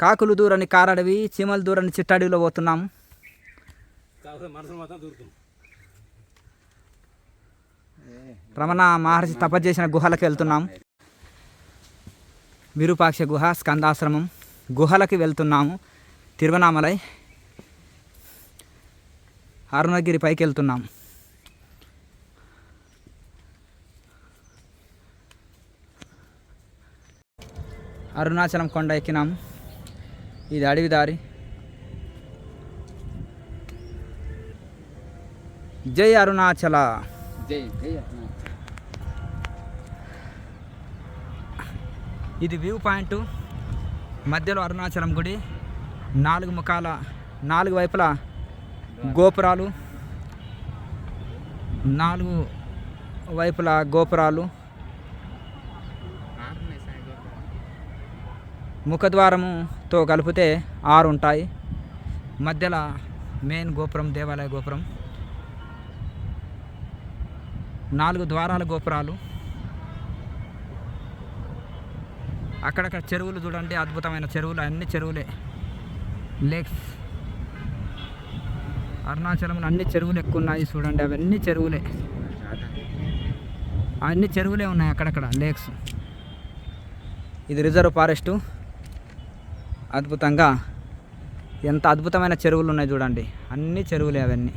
కాకులు దూరని కారడవి, చీమలు దూరని చిట్టడవిలో పోతున్నాము. రమణ మహర్షి తపస్సు చేసిన గుహలకు వెళ్తున్నాం. విరూపాక్ష గుహ, స్కందాశ్రమం గుహలకి వెళ్తున్నాము. తిరువనామలై అరుణగిరి పైకి వెళ్తున్నాం. అరుణాచలం కొండ ఎక్కినాం. ఇది అడవి దారి. జై అరుణాచల. జై జై. ఇది వ్యూ పాయింట్. మధ్యలో అరుణాచలం గుడి, 4 ముఖాల 4 వైపులా గోపురాలు, 4 వైపులా గోపురాలు. ముఖద్వారముతో కలిపితే 6 ఉంటాయి. మధ్యలో మెయిన్ గోపురం, దేవాలయ గోపురం. 4 ద్వారాల గోపురాలు. అక్కడక్కడ చెరువులు చూడండి, అద్భుతమైన చెరువులు. అన్ని చెరువులే, లేక్స్. అరుణాచలంలో అన్ని చెరువులు ఎక్కువ ఉన్నాయి చూడండి. అవన్నీ చెరువులే, అన్ని చెరువులే ఉన్నాయి అక్కడక్కడ, లేక్స్. ఇది రిజర్వ్ ఫారెస్టు. అద్భుతంగా ఎంత అద్భుతమైన చెరువులు ఉన్నాయి చూడండి. అన్ని చెరువులే అవన్నీ.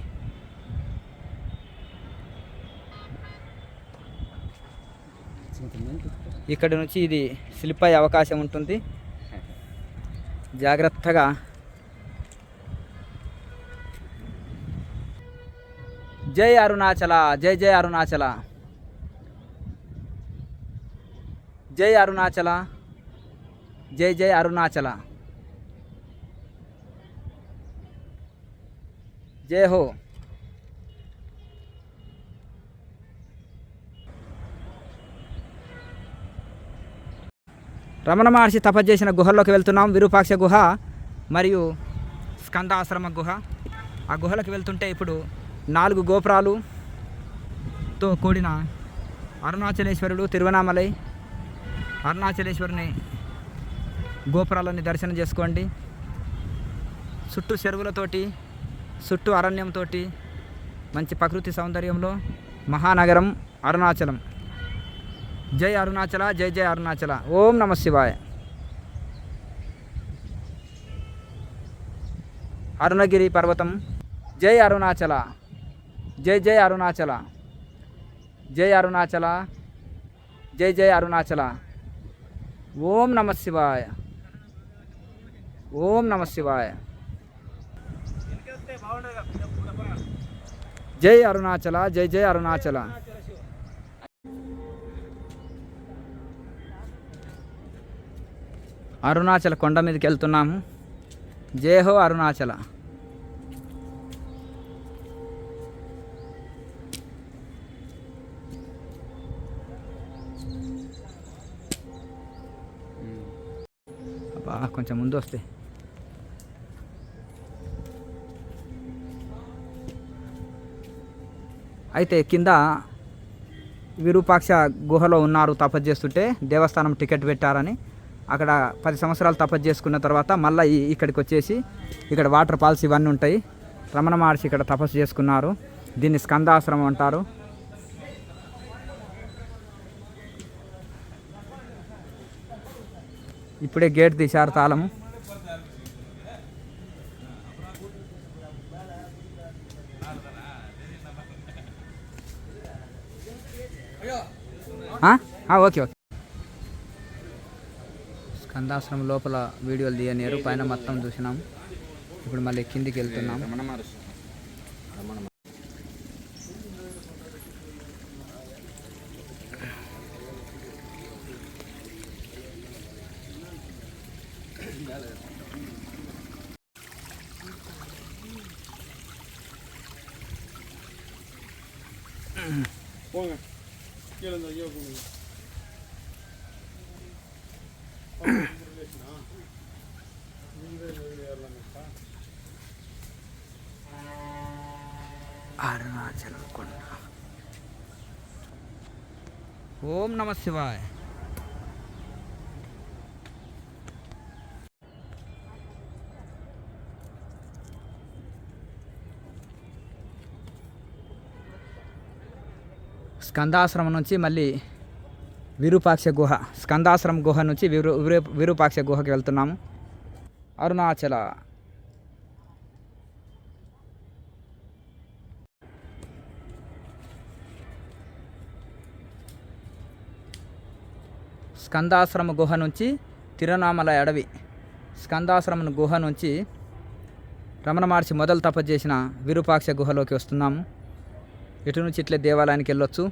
ఇక్కడ నుంచి ఇది స్లిప్ అయ్యే అవకాశం ఉంటుంది, జాగ్రత్తగా. జై అరుణాచల, జై జై అరుణాచల, జై అరుణాచల, జై జై అరుణాచల, జై హో. రమణ మహర్షి తపస్సు చేసిన గుహల్లోకి వెళ్తున్నాం. విరూపాక్ష గుహ మరియు స్కందాశ్రమ గుహ. ఆ గుహలకు వెళ్తుంటే ఇప్పుడు 4 గోపురాలుతో కూడిన అరుణాచలేశ్వరుడు, తిరువనామలై అరుణాచలేశ్వరుని గోపురాలని దర్శనం చేసుకోండి. చుట్టూ చెరువులతోటి, చుట్టూ అరణ్యంతో, మంచి ప్రకృతి సౌందర్యంలో మహానగరం అరుణాచలం. జై అరుణాచల, జై జై అరుణాచల. ఓం నమ శివాయ. అరుణగిరి పర్వతం. జై అరుణాచల, జై జై అరుణాచల, జై అరుణాచల, జై జై అరుణాచల. ఓం నమ శివాయ, ఓం నమ శివాయ. జై అరుణాచల, జై జై అరుణాచల. అరుణాచల కొండ మీదకి వెళ్తున్నాము. జై హో అరుణాచల. అబ్బా, కొంచెం ముందు వస్తే. అయితే కింద విరూపాక్ష గుహలో ఉన్నారు తపస్సు చేస్తుంటే, దేవస్థానం టికెట్ పెట్టారని అక్కడ 10 సంవత్సరాలు తపస్సు చేసుకున్న తర్వాత మళ్ళీ ఇక్కడికి వచ్చేసి ఇక్కడ వాటర్ ఫాల్స్ ఇవన్నీ ఉంటాయి. రమణ మహర్షి ఇక్కడ తపస్సు చేసుకున్నారు. దీన్ని స్కందాశ్రమం అంటారు. ఇప్పుడే గేట్ తీశారు, తాళము. Okay okay. స్కందాశ్రమం లోపల వీడియోలు తీయనియరు, పైన మొత్తం చూసినాం. ఇప్పుడు మళ్ళీ కిందికి వెళ్తున్నాం. అరుణాచలం కొండ. ఓం నమ శివాయ. స్కందాశ్రమం నుంచి మళ్ళీ విరూపాక్ష గుహ, స్కందాశ్రమం గుహ నుంచి విరూపాక్ష గుహకి వెళ్తున్నాము. అరుణాచల స్కందాశ్రమ గుహ నుంచి తిరునామల అడవి, స్కందాశ్రమ గుహ నుంచి రమణ మహర్షి మొదలు తపస్సు చేసిన విరూపాక్ష గుహలోకి వస్తున్నాము. ఇటు నుంచి ఇట్లే దేవాలయానికి వెళ్ళొచ్చు.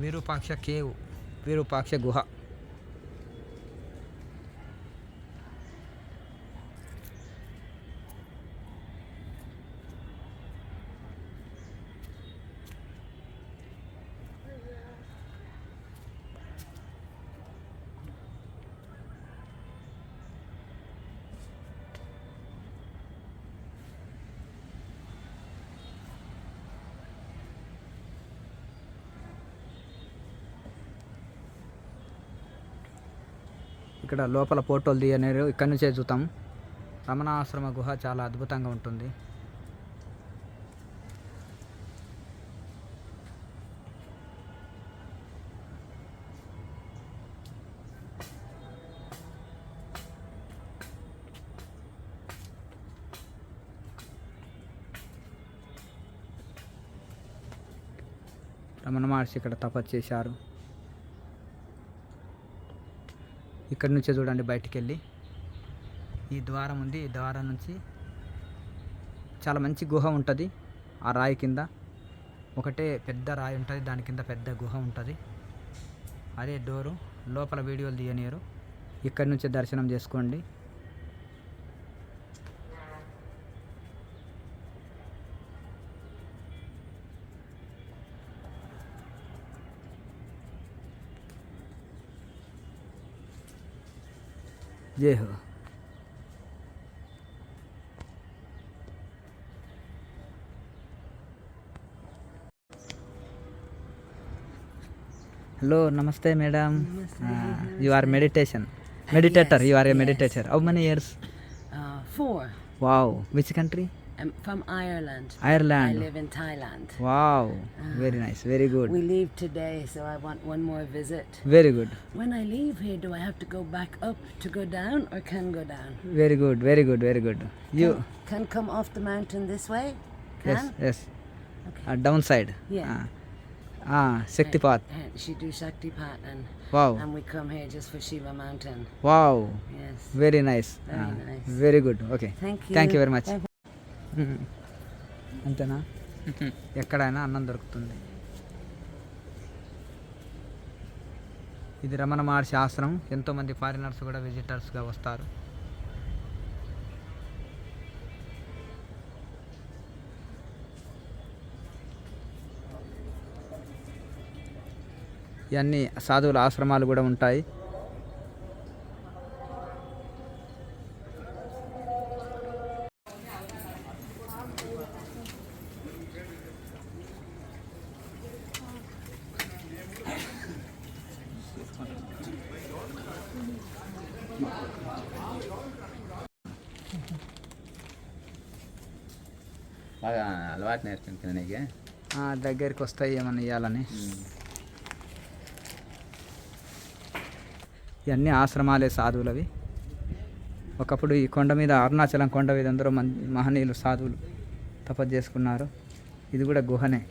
విరూపాక్ష కేవ్, విరూపాక్ష గుహ. ఇక్కడ లోపల ఫోటోలు తీయనేరు ఇక్కడ నుంచే చూద్దాం. రమణాశ్రమ గుహ చాలా అద్భుతంగా ఉంటుంది. రమణ మహర్షి ఇక్కడ తపస్సు చేశారు. ఇక్కడి నుంచే చూడండి బయటికి వెళ్ళి ఈ ద్వారం ఉంది. ఈ ద్వారం నుంచి చాలా మంచి గుహ ఉంటుంది. ఆ రాయి కింద ఒకటే పెద్ద రాయి ఉంటుంది, దాని కింద పెద్ద గుహ ఉంటుంది. అదే డోరు. లోపల వీడియోలు తీయనీయరు. ఇక్కడి నుంచే దర్శనం చేసుకోండి. జై హో. హలో, నమస్తే madam. You are meditator. You are a meditator. How many years? 4. Wow. Which country? I'm from Ireland. Ireland. I live in Thailand. Wow. Very nice. Very good. We leave today, so I want one more visit. Very good. When I leave here, do I have to go back up to go down, or can go down? Very good. Very good. Very good. You. Can come off the mountain this way? Can? Yes. Yes. Okay. Downside. Yeah. Shaktipat. She do Shaktipat, Wow. and we come here just for Shiva Mountain. Wow. Yes. Very nice. Very nice. Very good. Okay. Thank you. Thank you very much. Bye-bye. అంతేనా? ఎక్కడైనా అన్నం దొరుకుతుంది. ఇది రమణ మహర్షి ఆశ్రమం. ఎంతోమంది foreigners కూడా విజిటర్స్గా వస్తారు. ఇవన్నీ సాధువుల ఆశ్రమాలు కూడా ఉంటాయి. బాగా అలవాటు నేర్పించిన నీకు దగ్గరికి వస్తాయి ఏమన్నా ఇవ్వాలని. ఇవన్నీ ఆశ్రమాలే సాధువులవి. ఒకప్పుడు ఈ కొండ మీద, అరుణాచలం కొండ మీద అందరూ మహనీయులు సాధువులు తపస్సు చేసుకున్నారు. ఇది కూడా గుహనే.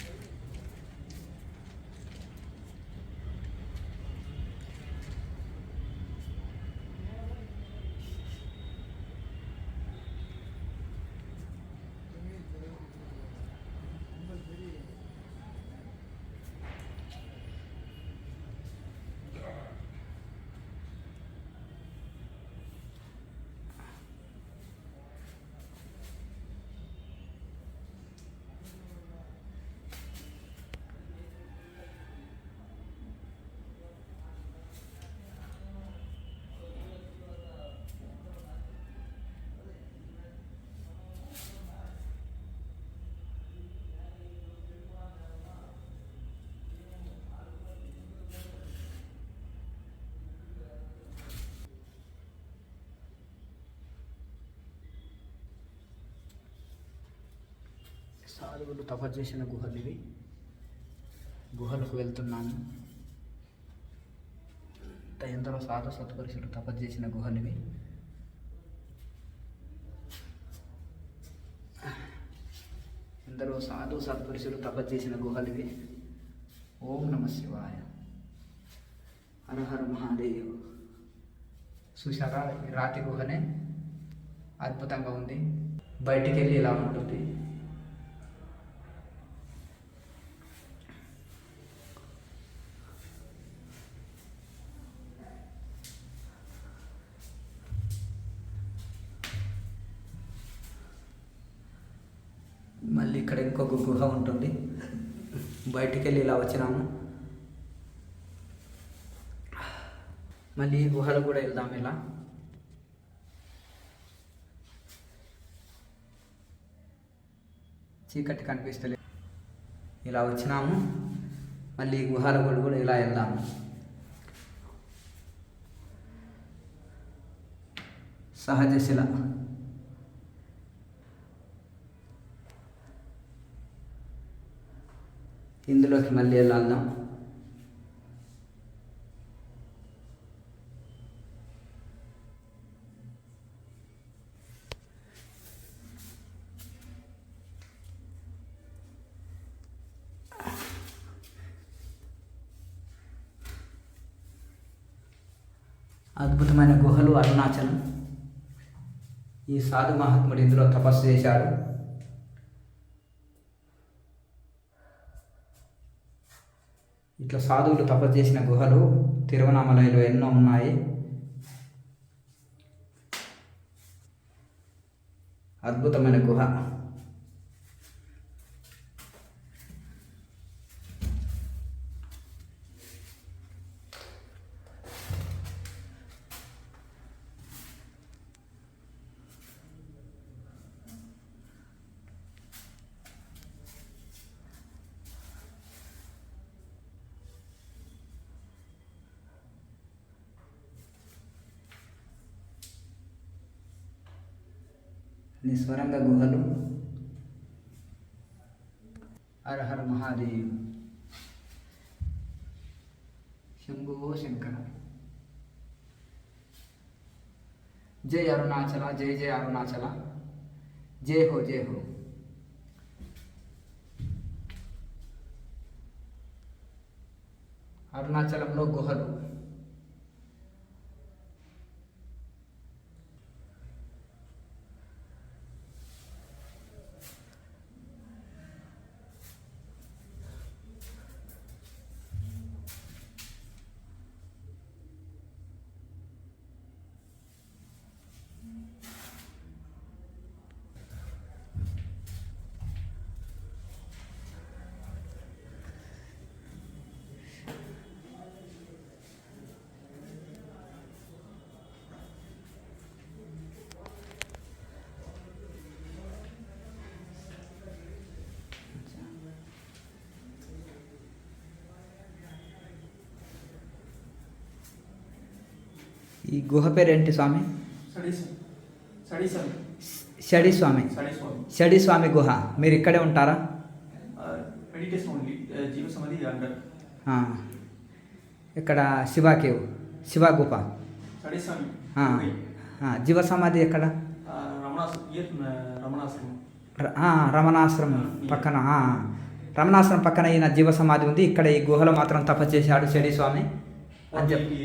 సాధువులు తపస్సు చేసిన గుహలు ఇవి. గుహలకు వెళ్తున్నాము. ఎందరో సాధు సత్పురుషులు తపస్సు చేసిన గుహలు ఇవి. ఎందరో సాధు సత్పురుషులు తపస్సు చేసిన గుహలు ఇవి. ఓం నమ శివాయ. హర హర మహాదేవ్. చూసారా, ఈ రాతి గుహనే అద్భుతంగా ఉంది. బయటికి వెళ్ళి ఇలా ఉంటుంది. మళ్ళీ ఇక్కడ ఇంకొక గుహ ఉంటుంది. బయటికి వెళ్ళి ఇలా వచ్చినాము. మళ్ళీ ఈ గుహలు కూడా వెళ్దాం. ఇలా చీకటి కనిపిస్తలేదు. ఇలా వచ్చినాము. మళ్ళీ ఈ గుహల కూడా ఇలా వెళ్దాము. సహజ శిల. ఇందులోకి మళ్ళీ వెళ్దాం. అద్భుతమైన గుహలు అరుణాచలం. ఈ సాధు మహాత్ముడు ఇందులో తపస్సు చేశాడు. ఇట్లా సాధువులు తపస్సు చేసిన గుహలు తిరువణామలలో ఎన్నో ఉన్నాయి. అద్భుతమైన గుహ. నిస్వరంగ గుహలు. హర హర మహాదేవ్. శంభో శంకర. జై అరుణాచల, జై జై అరుణాచల. జై హో, జై హో. అరుణాచలంలో గుహలు. ఈ గుహ పేరేంటి స్వామి? షడి స్వామి. షడి స్వామి గుహ. మీరు ఇక్కడే ఉంటారా? ఇక్కడ శివ కేవ్, శివ గుహ. జీవ సమాధి ఎక్కడ? రమణాశ్రమం పక్కన. రమణాశ్రమం పక్కన ఈయన జీవ సమాధి ఉంది. ఇక్కడ ఈ గుహలో మాత్రం తపస్సు చేశాడు షడి స్వామి అని చెప్పి.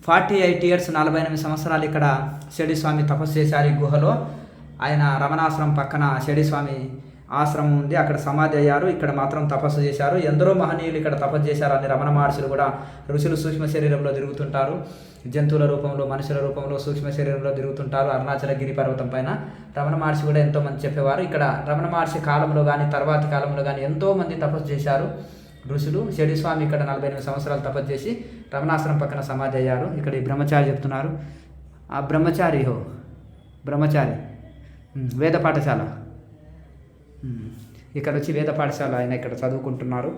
48 years 48 సంవత్సరాలు ఇక్కడ షడి స్వామి తపస్సు చేశారు ఈ గుహలో. ఆయన రమణాశ్రమం పక్కన షడి స్వామి ఆశ్రమం ఉంది, అక్కడ సమాధి అయ్యారు. ఇక్కడ మాత్రం తపస్సు చేశారు. ఎందరో మహనీయులు ఇక్కడ తపస్సు చేశారు. అని రమణ మహర్షులు కూడా. ఋషులు సూక్ష్మ శరీరంలో తిరుగుతుంటారు, జంతువుల రూపంలో, మనుషుల రూపంలో, సూక్ష్మ శరీరంలో తిరుగుతుంటారు అరుణాచల గిరి పర్వతం పైన. రమణ మహర్షి కూడా ఎంతోమంది చెప్పేవారు. ఇక్కడ రమణ మహర్షి కాలంలో కానీ తర్వాతి కాలంలో కానీ ఎంతోమంది తపస్సు చేశారు ఋషులు. షడి స్వామి ఇక్కడ 48 సంవత్సరాలు తపస్సు చేసి రమణాశ్రమం పక్కన సమాధి అయ్యారు. ఇక్కడ ఈ బ్రహ్మచారి చెప్తున్నారు. ఆ బ్రహ్మచారి బ్రహ్మచారి వేద పాఠశాల. ఇక్కడ వచ్చి వేద పాఠశాల ఆయన ఇక్కడ చదువుకుంటున్నారు,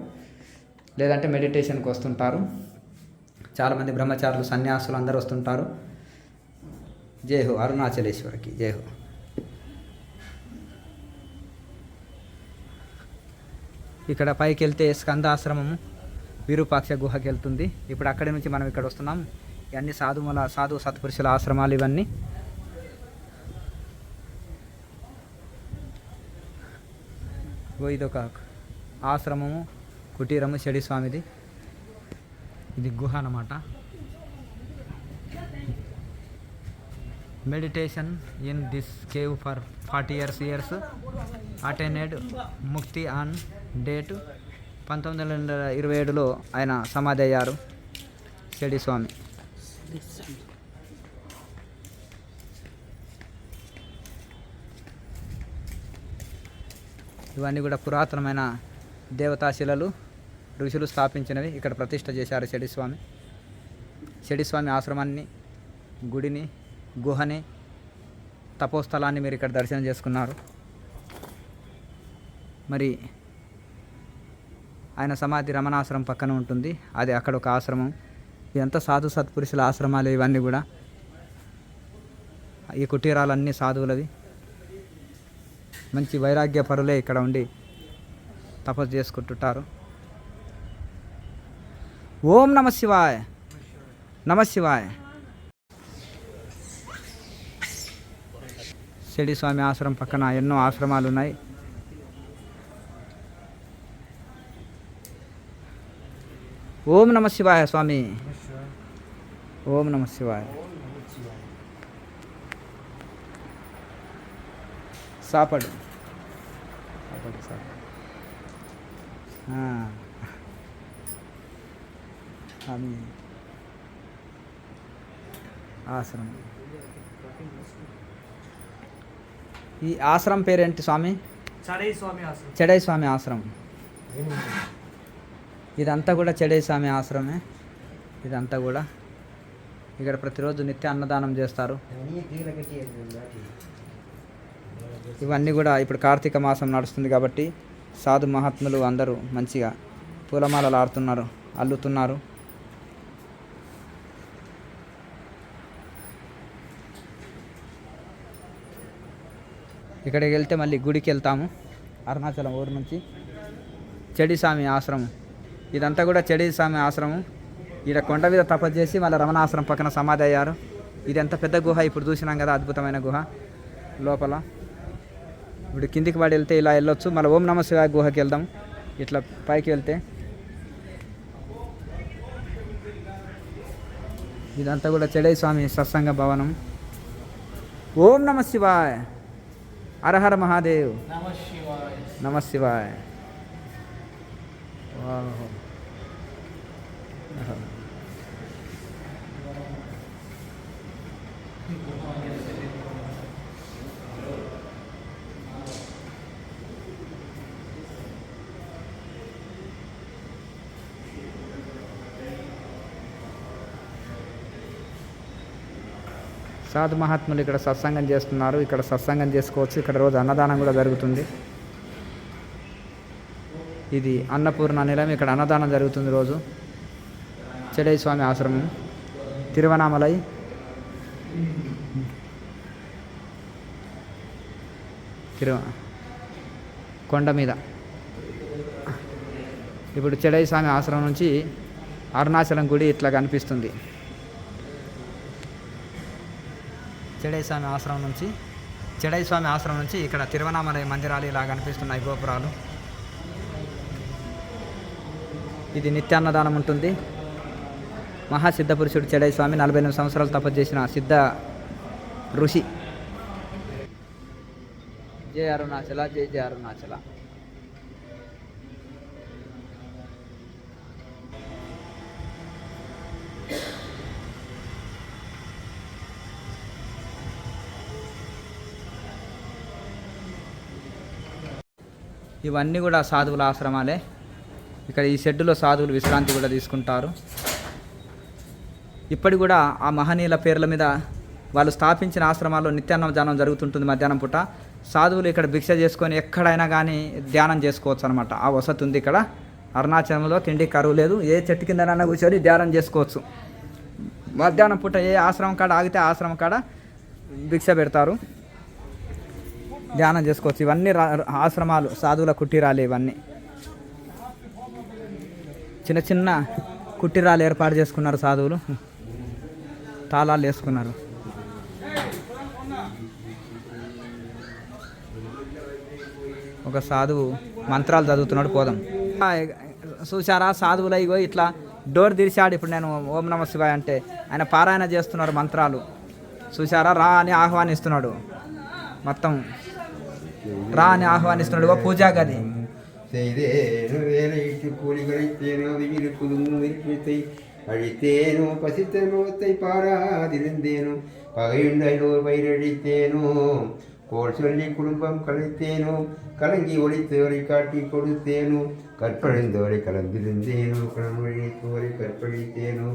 లేదంటే మెడిటేషన్కి వస్తుంటారు. చాలామంది బ్రహ్మచారులు, సన్యాసులు అందరూ వస్తుంటారు. జై హో అరుణాచలేశ్వరికి, జై హో. ఇక్కడ పైకి వెళ్తే స్కందాశ్రమము విరూపాక్ష గుహకి వెళ్తుంది. ఇప్పుడు అక్కడి నుంచి మనం ఇక్కడ వస్తున్నాం. ఇవన్నీ సాధు సత్పురుషుల ఆశ్రమాలు ఇవన్నీ. ఇదొక ఆశ్రమము, కుటీరము షడి స్వామిది. ఇది గుహ అన్నమాట. Meditation in this cave for 40 years attended ముక్తి ఆన్ డేట్ 1927లో ఆయన సమాధి అయ్యారు షడి స్వామి. ఇవన్నీ కూడా పురాతనమైన దేవతాశిలలు, ఋషులు స్థాపించినవి. ఇక్కడ ప్రతిష్ఠ చేశారు షడి స్వామి. షడి స్వామి ఆశ్రమాన్ని, గుడిని, గుహని, తపోస్థలాన్ని మీరు ఇక్కడ దర్శనం చేసుకున్నారు. మరి ఆయన సమాధి రమణాశ్రమం పక్కన ఉంటుంది. అది అక్కడ ఒక ఆశ్రమం. ఇదంతా సాధు సత్పురుషుల ఆశ్రమాలు ఇవన్నీ కూడా. ఈ కుటీరాలన్నీ సాధువులవి. మంచి వైరాగ్య పరులే ఇక్కడ ఉండి తపస్సు చేసుకుంటుంటారు. ఓం నమ శివాయ, నమ శివాయ. షడి స్వామి ఆశ్రమం పక్కన ఎన్నో ఆశ్రమాలు ఉన్నాయి. ఓం నమ శివాయ స్వామి, ఓం నమ శివాయ. సాపడు స్వామి ఆశ్రమం. ఈ ఆశ్రమం పేరేంటి స్వామి? చెడై స్వామి ఆశ్రమం. ఇదంతా కూడా చెడై స్వామి ఆశ్రమే. ఇదంతా కూడా ఇక్కడ ప్రతిరోజు నిత్య అన్నదానం చేస్తారు. ఇవన్నీ కూడా ఇప్పుడు కార్తీక మాసం నడుస్తుంది కాబట్టి సాధు మహాత్ములు అందరూ మంచిగా పూలమాలలు ఆడుతున్నారు, అల్లుతున్నారు. ఇక్కడికి వెళ్తే మళ్ళీ గుడికి వెళ్తాము. అరుణాచలం ఊరు నుంచి చెడి స్వామి ఆశ్రమం. ఇదంతా కూడా చెడి స్వామి ఆశ్రమం. ఈడ కొండ మీద తపస్సు చేసి మళ్ళీ రమణాశ్రమం పక్కన సమాధి అయ్యారు. ఇది ఎంత పెద్ద గుహ ఇప్పుడు చూసినాం కదా, అద్భుతమైన గుహ లోపల. ఇప్పుడు కిందికి పడి వెళ్తే ఇలా వెళ్ళొచ్చు. మళ్ళీ ఓం నమ శివాయ గుహకి వెళ్దాం. ఇట్లా పైకి వెళ్తే ఇదంతా కూడా చెడై స్వామి సత్సంగ భవనం. ఓం నమ శివాయ, హరహర మహాదేవ్, నమ శివాయ. సాధు మహాత్ములు ఇక్కడ సత్సంగం చేస్తున్నారు. ఇక్కడ సత్సంగం చేసుకోవచ్చు. ఇక్కడ రోజు అన్నదానం కూడా జరుగుతుంది. ఇది అన్నపూర్ణ నిలయం. ఇక్కడ అన్నదానం జరుగుతుంది రోజు. చెడై స్వామి ఆశ్రమం, తిరువనామలై. కొండ మీద. ఇప్పుడు చెడై స్వామి ఆశ్రమం నుంచి అరుణాచలం గుడి ఇట్లా కనిపిస్తుంది. చెడై స్వామి ఆశ్రమం నుంచి ఇక్కడ తిరువనామలై మందిరాలు ఇలా కనిపిస్తున్నాయి, గోపురాలు. ఇది నిత్యాన్నదానం ఉంటుంది. మహాసిద్ధ పురుషుడు చెడై స్వామి 48 సంవత్సరాలు తపస్సు చేసిన సిద్ధ ఋషి. జయ అరుణాచల, జయ జయ అరుణాచల. ఇవన్నీ కూడా సాధువుల ఆశ్రమాలే. ఇక్కడ ఈ షెడ్డులో సాధువులు విశ్రాంతి కూడా తీసుకుంటారు. ఇప్పటి కూడా ఆ మహనీయుల పేర్ల మీద వాళ్ళు స్థాపించిన ఆశ్రమాల్లో నిత్యాన్నదానం జరుగుతుంటుంది. మధ్యాహ్నం పూట సాధువులు ఇక్కడ భిక్ష చేసుకొని ఎక్కడైనా కానీ ధ్యానం చేసుకోవచ్చు అనమాట. ఆ వసతి ఉంది ఇక్కడ. అరుణాచలంలో తిండి కరువు లేదు. ఏ చెట్టు కిందనైనా కూర్చొని ధ్యానం చేసుకోవచ్చు. మధ్యాహ్నం పూట ఏ ఆశ్రమం కాడ ఆగితే ఆశ్రమం కాడ భిక్ష పెడతారు, ధ్యానం చేసుకోవచ్చు. ఇవన్నీ ఆశ్రమాలు, సాధువుల కుటీరాలు ఇవన్నీ. చిన్న చిన్న కుట్టిరాలు ఏర్పాటు చేసుకున్నారు సాధువులు, తాళాలు వేసుకున్నారు. ఒక సాధువు మంత్రాలు చదువుతున్నాడు, పోదాం. చూసారా సాధువులు ఇగో ఇట్లా డోర్ తెరిచాడు. ఇప్పుడు నేను ఓం నమ శివాయ అంటే ఆయన పారాయణ చేస్తున్నారు మంత్రాలు. చూసారా, రా అని ఆహ్వానిస్తున్నాడు, మొత్తం రా అని ఆహ్వానిస్తున్నాడు. ఓ పూజా గది செய்தேனோ வேலையிட்டு கூலி குறைத்தேனோ வெயில் குதுங்கும் விரிப்பித்தை அழித்தேனோ பசித்த முகத்தை பாராதிருந்தேனோ பகையுண்டோர் பயிரடித்தேனோ கோல் சொல்லி குடும்பம் கலைத்தேனோ கலங்கி ஒளித்தவரை காட்டி கொடுத்தேனோ கற்பழிந்தவரை கலந்திருந்தேனோ கணமொழித்தோரை கற்பழித்தேனோ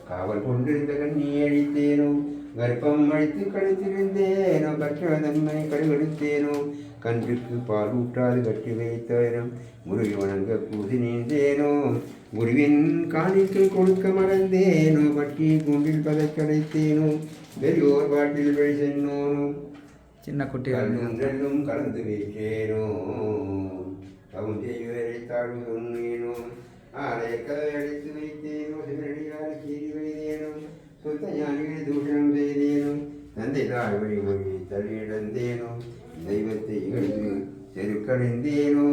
காவல் கொண்டிருந்த கண்ணி அழித்தேனோ கர்ப்பம் அழித்து கழித்திருந்தேனோ கற்றதன்மை கடுகெடுத்தேனோ கன்றுக்கு பால் ஊற்றாது கட்டி வைத்தேனும் முருகி வணங்க பூசி நீந்தேனோ குருவின் காணிக்கை கொடுக்க மறந்தேனோ பட்டி குண்டில் பதக்கடைத்தேனோ பெரியோர் பாட்டில் வழி சென்னோனோ చిన్న కుట్టి கல்லும் கலந்து வைத்தேனோ தவும் செய்வரை தாழ்வு சொன்னேனோ ஆலய கதை அடைத்து வைத்தேனோ சிவனடியால் கீறி வைத்தேனோ சுத்த ஞானிகள் தூஷணம் செய்தேனோ தந்தை தாழ் வழி மொழி தள்ளியிழந்தேனோ தெய்வத்தை இகழ்ந்து செருக்கடைந்தேனோ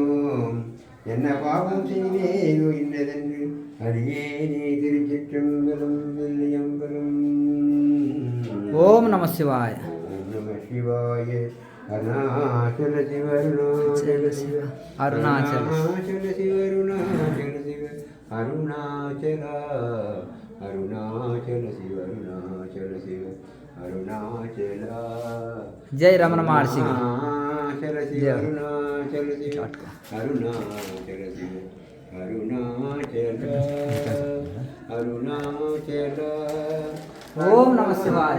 என்ன பாவம் செய்தேனோ இன்னதென்று அறியேனே திருச்சிற்றம்பலம் வெள்ளியம்பலம். ఓం నమ శివాయ. ஓம் நம சிவாய. அருணாச்சல சிவ அருணாச்சல சிவ అరుణాచల அருணாச்சல சிவ அருணாச்சல சிவ அருணாச்சல அருணாச்சல சிவ அருணாச்சல சிவ அருணாச்சல. జై రమణ మహర్షి. అరుణాచల శివ అరుణాచల శివ అరుణాచల శివ అరుణాచల అరుణాచల. ఓం నమ శివాయ.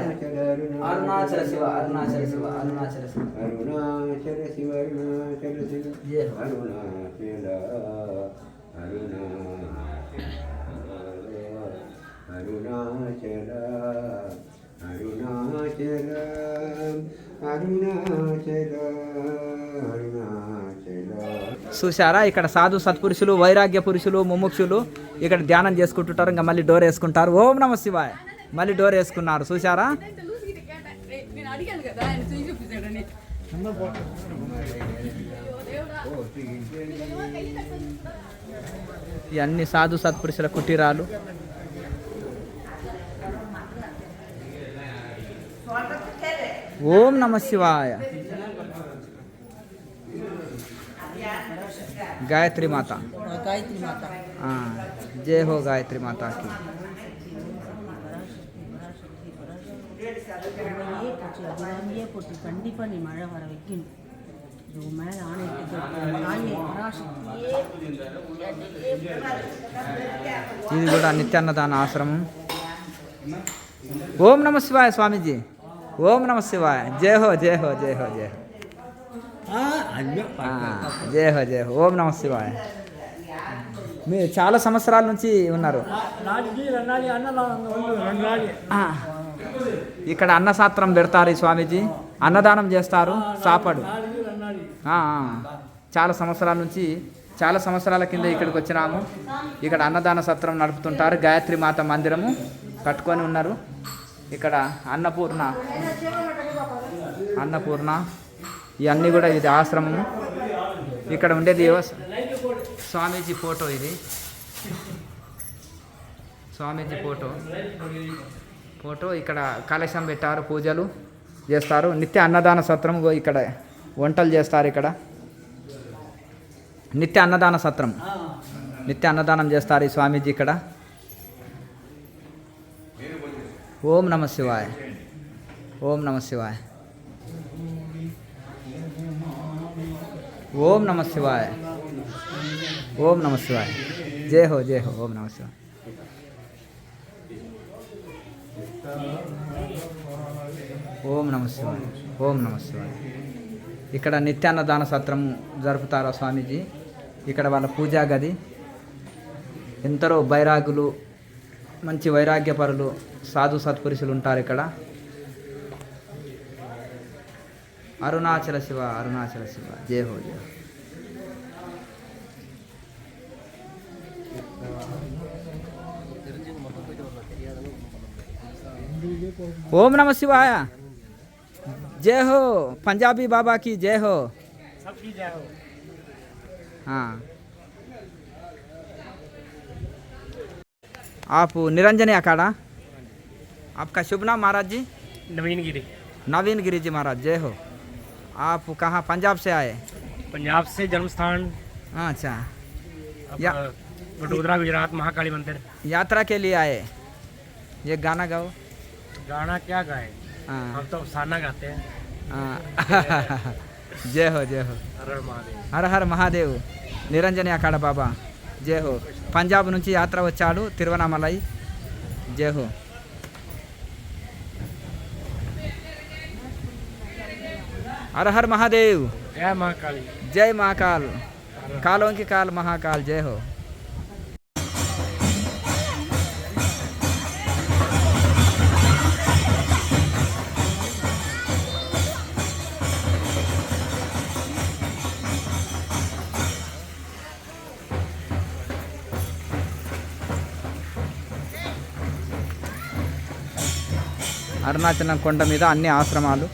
అరుణాచల శివ అరుణాచల శివ అరుణాచల శివ అరుణాచల శివ అరుణాచల శివ జై అరుణాచల అరుణాచల అరుణాచల అరుణాచల అరుణాచల. చూసారా, ఇక్కడ సాధు సత్పురుషులు, వైరాగ్య పురుషులు, ముముక్షులు ఇక్కడ ధ్యానం చేసుకుంటుంటారు. ఇంకా మళ్ళీ డోర్ వేసుకుంటారు. ఓం నమ శివాయ. మళ్ళీ డోర్ వేసుకున్నారు. చూసారా, నేను అడిగాను కదా ఆయన చేయి చూపించాడని. ఇవన్నీ సాధు సత్పురుషుల కుటీరాలు. ఓం నమ శివాయ. గాయత్రి మాత. గాయత్రి మాత. జై హో గాయత్రి మాతాకి. அதிகாரியே போட்டு கண்டிப்பாக நீ மழை வர வைக்கணும். இது மேலே ஆணையிட்டு ఇది కూడా నిత్యాన్నదాన ఆశ్రమం. ఓం నమ శివాయ స్వామీజీ. ఓం నమ శివాయ. జై హో జై హో జై హో జై హో జై హో జై హో. ఓం నమ శివాయ. మీరు చాలా సంవత్సరాల నుంచి ఉన్నారు ఇక్కడ. అన్నసాత్రం పెడతారు ఈ స్వామీజీ, అన్నదానం చేస్తారు, సాపాడు. చాలా సంవత్సరాల నుంచి, చాలా సంవత్సరాల కింద ఇక్కడికి వచ్చినాము. ఇక్కడ అన్నదాన సత్రం నడుపుతుంటారు. గాయత్రి మాత మందిరము కట్టుకొని ఉన్నారు. ఇక్కడ అన్నపూర్ణ ఇవన్నీ కూడా ఇది ఆశ్రమము. ఇక్కడ ఉండేది స్వామీజీ ఫోటో. ఇది స్వామీజీ ఫోటో. ఇక్కడ కలశం పెట్టారు, పూజలు చేస్తారు. నిత్య అన్నదాన సత్రం. ఇక్కడ వంటలు చేస్తారు. ఇక్కడ నిత్య అన్నదాన సత్రం, నిత్య అన్నదానం చేస్తారు ఈ స్వామీజీ ఇక్కడ. ఓం నమ శివాయ. ఓం నమ శివాయ. ఓం నమ శివాయ. ఓం నమ శివాయ. జై హో జై హో. ఓం నమ శివాయ. ఓం నమ శివాయ. ఓం నమ శివాయ. ఇక్కడ నిత్యాన్నదాన సత్రం జరుపుతారు స్వామీజీ. ఇక్కడ వాళ్ళ పూజా గది. ఎందరో బైరాగులు, మంచి వైరాగ్యపరులు, సాధు సత్పురుషులు ఉంటారు ఇక్కడ. అరుణాచల శివ అరుణాచల శివ. జై హో జై హో. ओम नमः शिवाय। जय हो पंजाबी बाबा की जय हो। सबकी जय हो। हाँ, आप निरंजनी अखाड़ा, आपका शुभ नाम महाराज जी? नवीन गिरी। नवीन गिरी जी महाराज जय हो। आप कहाँ पंजाब से आए? पंजाब से जन्म स्थान अच्छा, या- वडोदरा गुजरात महाकाली मंदिर। यात्रा के लिए आए। ये गाना गाओ। गाना क्या गाए, हाँ, हम तो अफसाना गाते हैं। हाँ। जय हो जय हो। हर हर महादेव। హర హర మహాదేవ్. నిరంజని అఖాడ బాబా జై హో. పంజాబ్ నుంచి యాత్ర వచ్చాడు తిరువనామలై. జై హో. हर हर महादेव. जय महाकाली। जय महाकाल. कालों की काल महाकाल जय हो. అరుణాచలం కొండ మీద అన్ని ఆశ్రమాలు.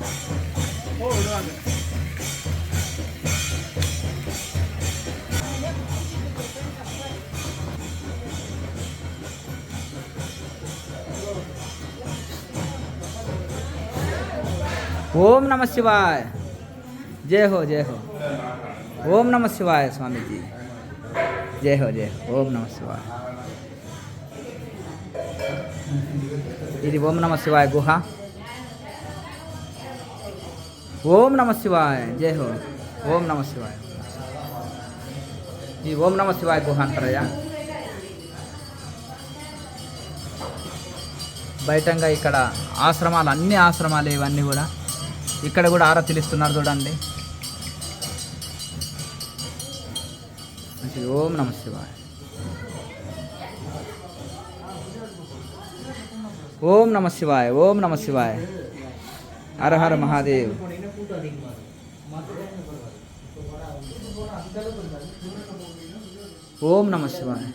ఓం నమ శివాయ. జయ హో జయ హో. ఓం నమ శివాయ స్వామీజీ. జయ హో జయ హో. ఓం నమ శివాయ. ఇది ఓం నమ శివాయ గుహ. ఓం నమ శివాయ జయ హో. ఓం నమ శివాయ. ఈ ఓం నమ శివాయ గుహ అంటారయ్యా. బయటంగా ఇక్కడ ఆశ్రమాలు, అన్ని ఆశ్రమాలు ఇవన్నీ కూడా. ఇక్కడ కూడా ఆరతిలు ఇస్తున్నారు చూడండి. ఓం నమ శివాయ. ఓం నమ శివాయ. ఓం నమ శివాయ. హర హర మహాదేవ్. ఓం నమ శివాయ.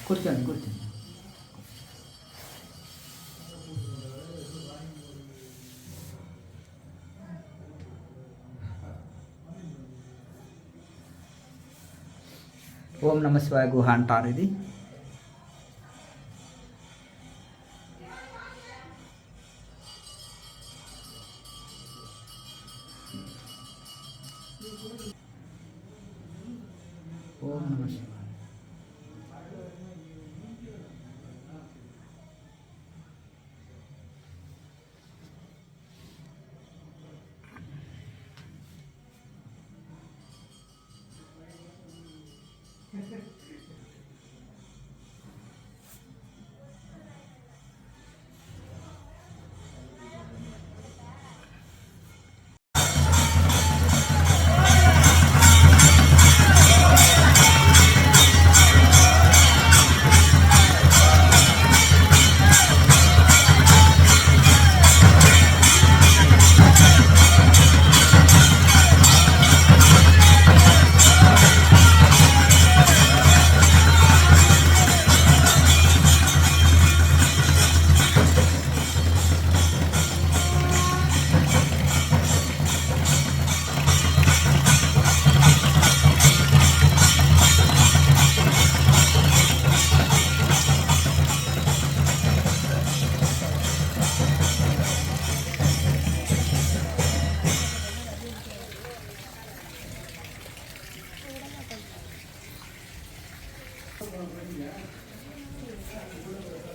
కూర్చోండి కూర్చోండి. ఓం నమ శివాయ గుహ అంటారు ఇది. ఓం నమ శివాయ.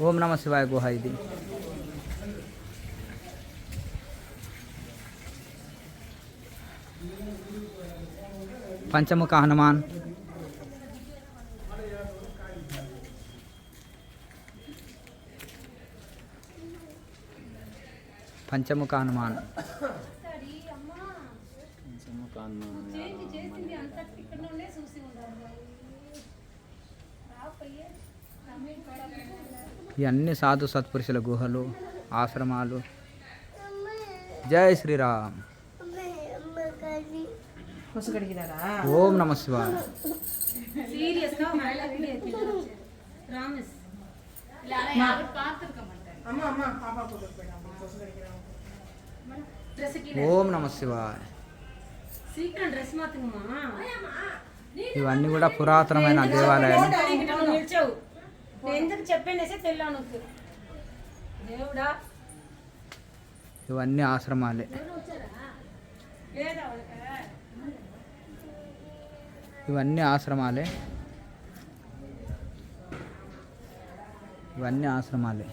ఓం నమ శివాయ గుహ ఇది. పంచముఖ హనుమాన్, పంచముఖ హనుమాన్, ఇవన్నీ సాధు సత్పురుషుల గుహలు, ఆశ్రమాలు. జై శ్రీరామ్. ఓం నమ శివాయ. ఓం నమ శివాయ. ఇవన్నీ కూడా పురాతనమైన దేవాలయాలు. ఎందుకు చెప్పేసి తెల్లాను దేవుడా. ఇవన్నీ ఆశ్రమాలే. ఇవన్నీ ఆశ్రమాలే. ఇవన్నీ ఆశ్రమాలే.